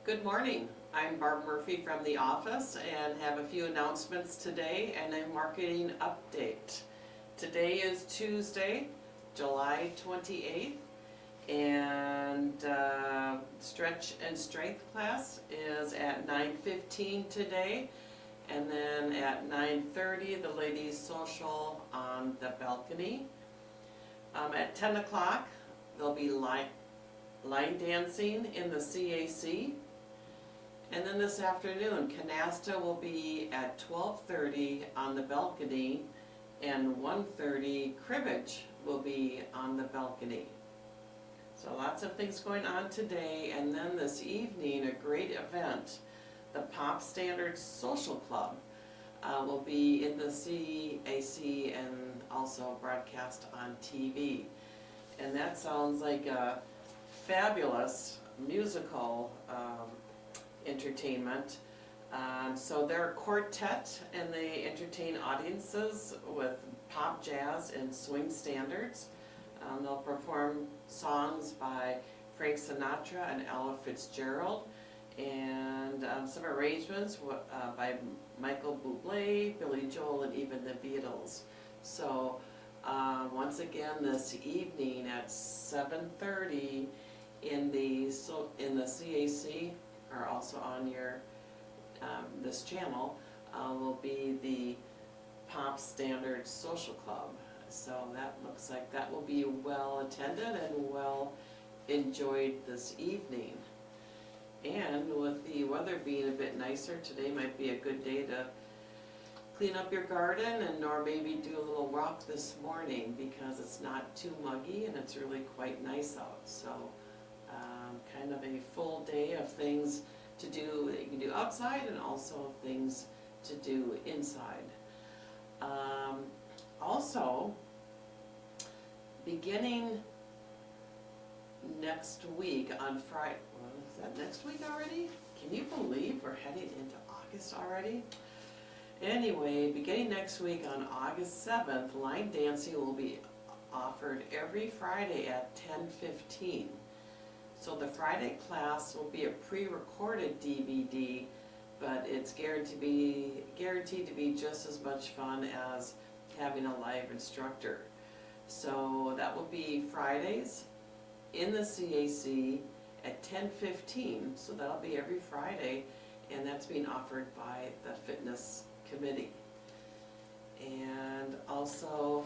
Good morning. I'm Barb Murphy from the office and have a few announcements today and a marketing update. Today is Tuesday, July 28th, and stretch and strength class is at 9:15 today. And then at 9:30, the ladies' social on the balcony. At 10 o'clock, there'll be line dancing in the CAC. And then this afternoon, canasta will be at 12:30 on the balcony, and 1:30 cribbage will be on the balcony. So lots of things going on today, and then this evening, a great event. The Pop Standards Social Club will be in the CAC and also broadcast on TV. And that sounds like a fabulous musical entertainment. So they're a quartet and they entertain audiences with pop, jazz, and swing standards. They'll perform songs by Frank Sinatra and Ella Fitzgerald, and some arrangements by Michael Bublé, Billy Joel, and even the Beatles. So once again this evening at 7:30 in the CAC, or also on your this channel, will be the Pop Standards Social Club. So that looks like that will be well attended and well enjoyed this evening. And with the weather being a bit nicer, today might be a good day to clean up your garden and or maybe do a little walk this morning because it's not too muggy and it's really quite nice out. So kind of a full day of things to do that you can do outside and also things to do inside. Also, beginning next week on Friday, well, is that next week already? Can you believe we're heading into August already? Anyway, beginning next week on August 7th, line dancing will be offered every Friday at 10:15. So the Friday class will be a pre-recorded DVD, but it's guaranteed to be just as much fun as having a live instructor. So that will be Fridays in the CAC at 10:15, so that'll be every Friday, and that's being offered by the fitness committee. And also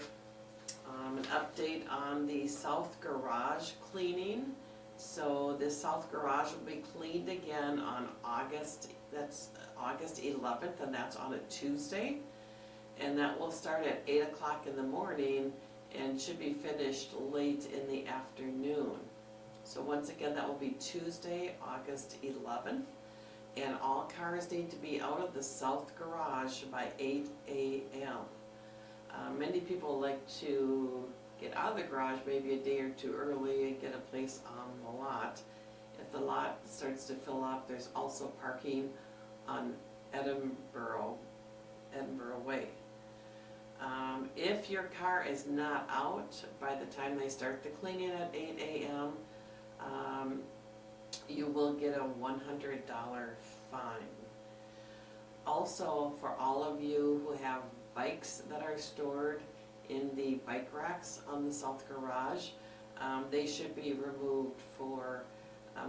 an update on the south garage cleaning. So this south garage will be cleaned again on August 11th, and that's on a Tuesday. And that will start at 8 o'clock in the morning and should be finished late in the afternoon. So once again, that will be Tuesday, August 11th. And all cars need to be out of the south garage by 8 a.m. Many people like to get out of the garage maybe a day or two early and get a place on the lot. If the lot starts to fill up, there's also parking on Edinburgh Way. If your car is not out by the time they start the cleaning at 8 a.m., you will get a $100 fine. Also, for all of you who have bikes that are stored in the bike racks on the south garage, they should be removed for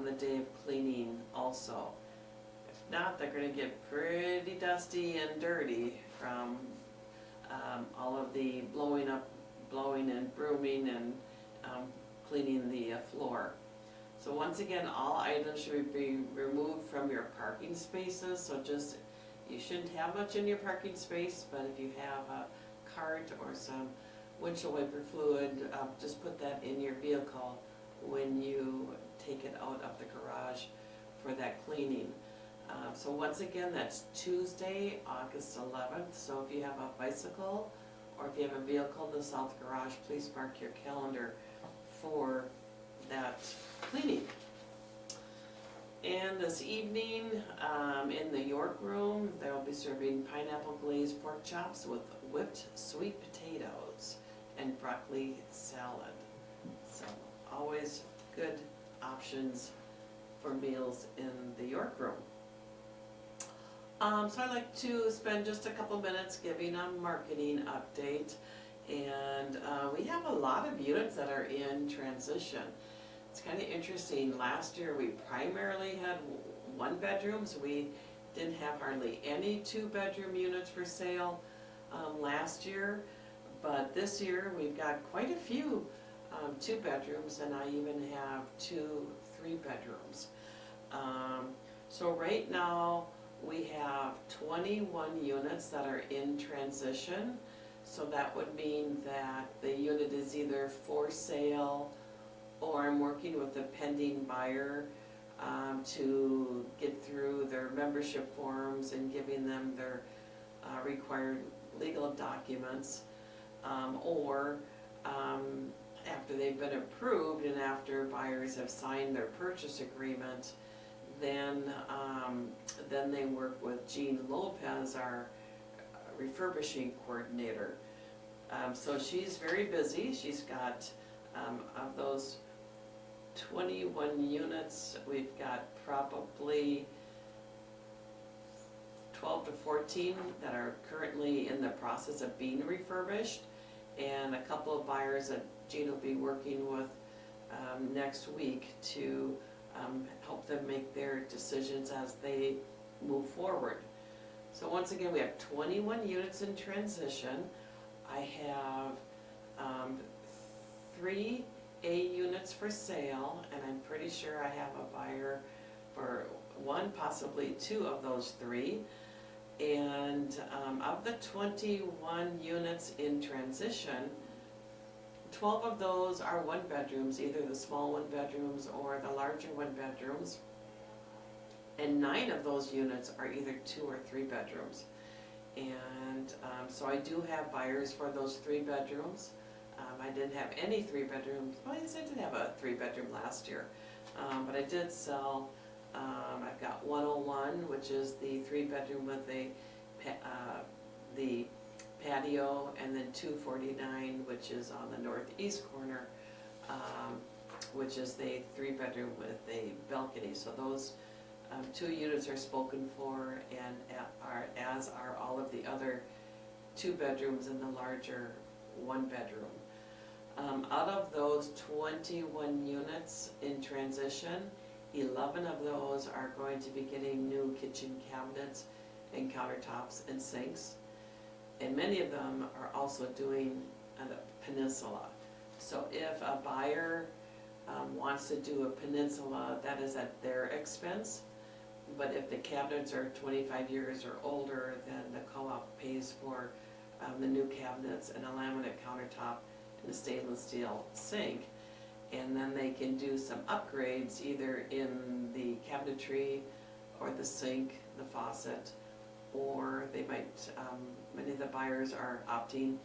the day of cleaning also. If not, they're going to get pretty dusty and dirty from all of the blowing and brooming and cleaning the floor. So once again, all items should be removed from your parking spaces. So you shouldn't have much in your parking space, but if you have a cart or some windshield wiper fluid, just put that in your vehicle when you take it out of the garage for that cleaning. So once again, that's Tuesday, August 11th. So if you have a bicycle or if you have a vehicle in the south garage, please mark your calendar for that cleaning. And this evening, in the York Room, they'll be serving pineapple glazed pork chops with whipped sweet potatoes and broccoli salad. So always good options for meals in the York Room. So I'd like to spend just a couple minutes giving a marketing update. And we have a lot of units that are in transition. It's kind of interesting. Last year we primarily had one bedrooms. We didn't have hardly any 2-bedroom units for sale last year. But this year we've got quite a few 2 bedrooms, and I even have 2 3-bedrooms. So right now we have 21 units that are in transition. So that would mean that the unit is either for sale, or I'm working with a pending buyer to get through their membership forms and giving them their required legal documents, or after they've been approved and after buyers have signed their purchase agreement, then they work with Jean Lopez, our refurbishing coordinator. So she's very busy. She's got, of those 21 units, we've got probably 12 to 14 that are currently in the process of being refurbished, and a couple of buyers that Jean will be working with next week to help them make their decisions as they move forward. So once again, we have 21 units in transition. I have 3 A units for sale, and I'm pretty sure I have a buyer for 1, possibly 2 of those 3. And of the 21 units in transition, 12 of those are 1-bedrooms, either the small 1-bedrooms or the larger 1-bedrooms. And 9 of those units are either 2 or 3-bedrooms. And so I do have buyers for those 3-bedrooms. I didn't have any 3-bedrooms. Well, yes, I did have a 3-bedroom last year. But I did sell, I've got 101, which is the 3-bedroom with the patio, and then 249, which is on the northeast corner, which is the 3-bedroom with a balcony. So those 2 units are spoken for, and as are all of the other 2-bedrooms in the larger 1-bedroom. Out of those 21 units in transition, 11 of those are going to be getting new kitchen cabinets and countertops and sinks. And many of them are also doing a peninsula. So if a buyer wants to do a peninsula, that is at their expense. But if the cabinets are 25 years or older, then the co-op pays for the new cabinets and a laminate countertop and a stainless steel sink. And then they can do some upgrades either in the cabinetry or the sink, the faucet, or they might, many of the buyers are opting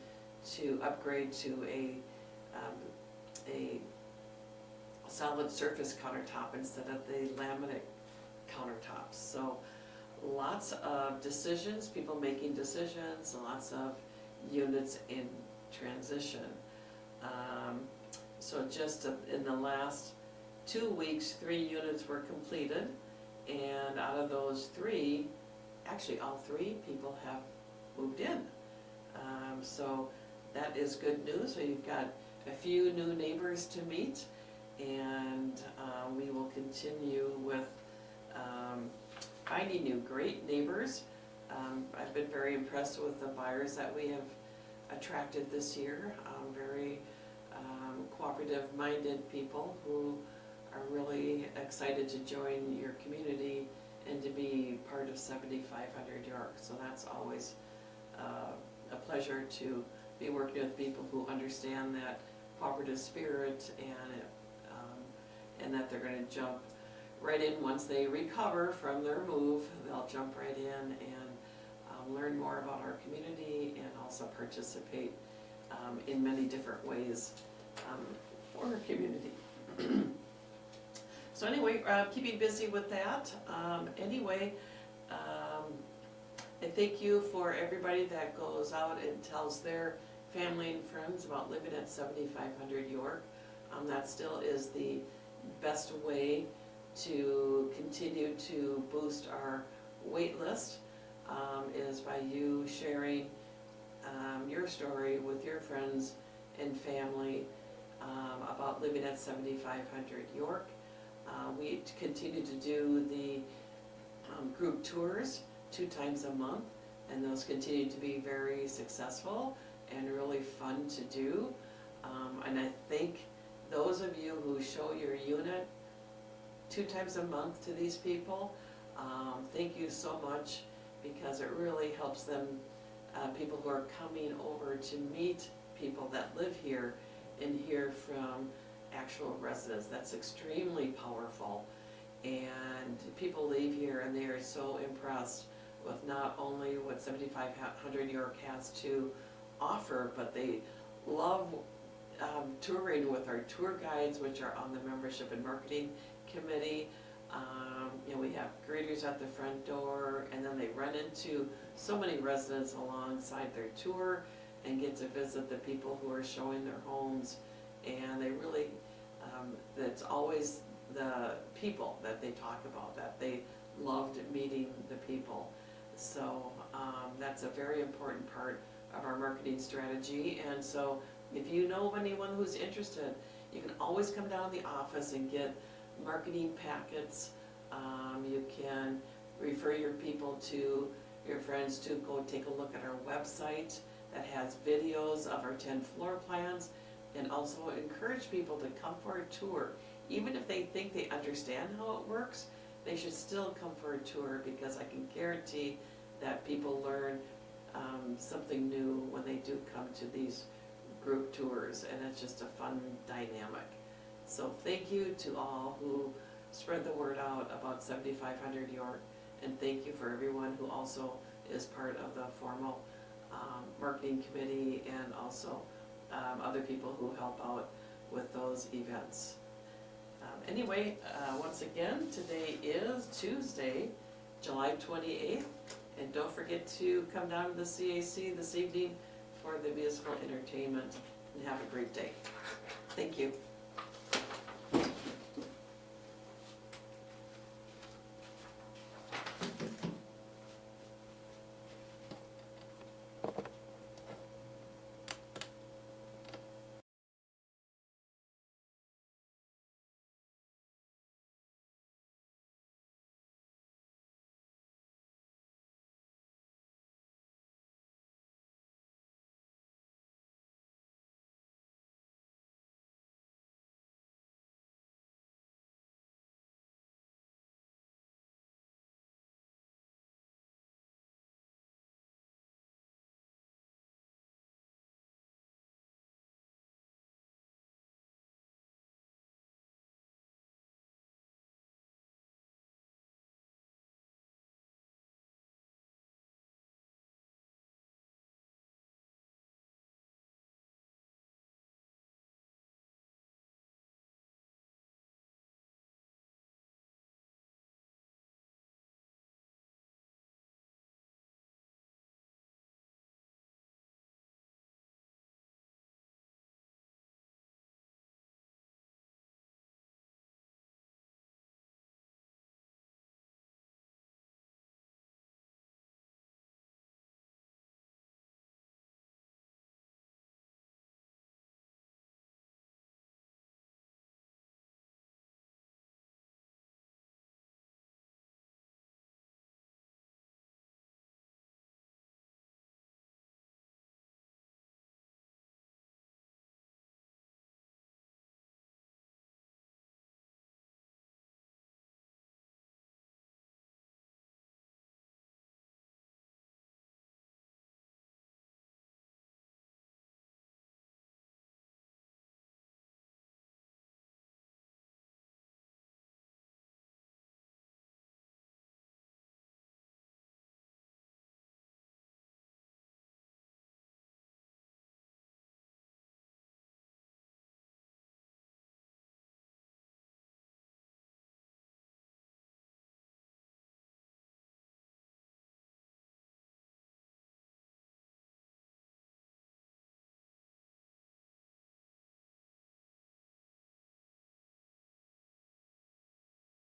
to upgrade to a solid surface countertop instead of the laminate countertops. So lots of decisions, people making decisions, lots of units in transition. So just in the last 2 weeks, 3 units were completed, and out of those 3, actually all 3 people have moved in. So that is good news. We've got a few new neighbors to meet, and we will continue with finding new great neighbors. I've been very impressed with the buyers that we have attracted this year. Very cooperative-minded people who are really excited to join your community and to be part of 7500 York. So that's always a pleasure to be working with people who understand that cooperative spirit, and that they're going to jump right in once they recover from their move. They'll jump right in and learn more about our community and also participate in many different ways for our community. So anyway, keeping busy with that. I thank you for everybody that goes out and tells their family and friends about living at 7500 York. That still is the best way to continue to boost our wait list is by you sharing your story with your friends and family about living at 7500 York. We continue to do the group tours 2 times a month, and those continue to be very successful and really fun to do. And I think those of you who show your unit 2 times a month to these people, thank you so much, because it really helps them, people who are coming over to meet people that live here and hear from actual residents. That's extremely powerful. And people leave here and they are so impressed with not only what 7500 York has to offer, but they love touring with our tour guides, which are on the membership and marketing committee. You know, we have greeters at the front door, and then they run into so many residents alongside their tour and get to visit the people who are showing their homes. And they really, it's always the people that they talk about, that they loved meeting the people. So that's a very important part of our marketing strategy. And so if you know of anyone who's interested, you can always come down to the office and get marketing packets. You can refer your people to your friends to go take a look at our website that has videos of our 10 floor plans, and also encourage people to come for a tour. Even if they think they understand how it works, they should still come for a tour, because I can guarantee that people learn something new when they do come to these group tours, and it's just a fun dynamic. So thank you to all who spread the word out about 7500 York, and thank you for everyone who also is part of the formal marketing committee, and also other people who help out with those events. Anyway, once again, today is Tuesday, July 28th, and don't forget to come down to the CAC this evening for the musical entertainment, and have a great day. Thank you.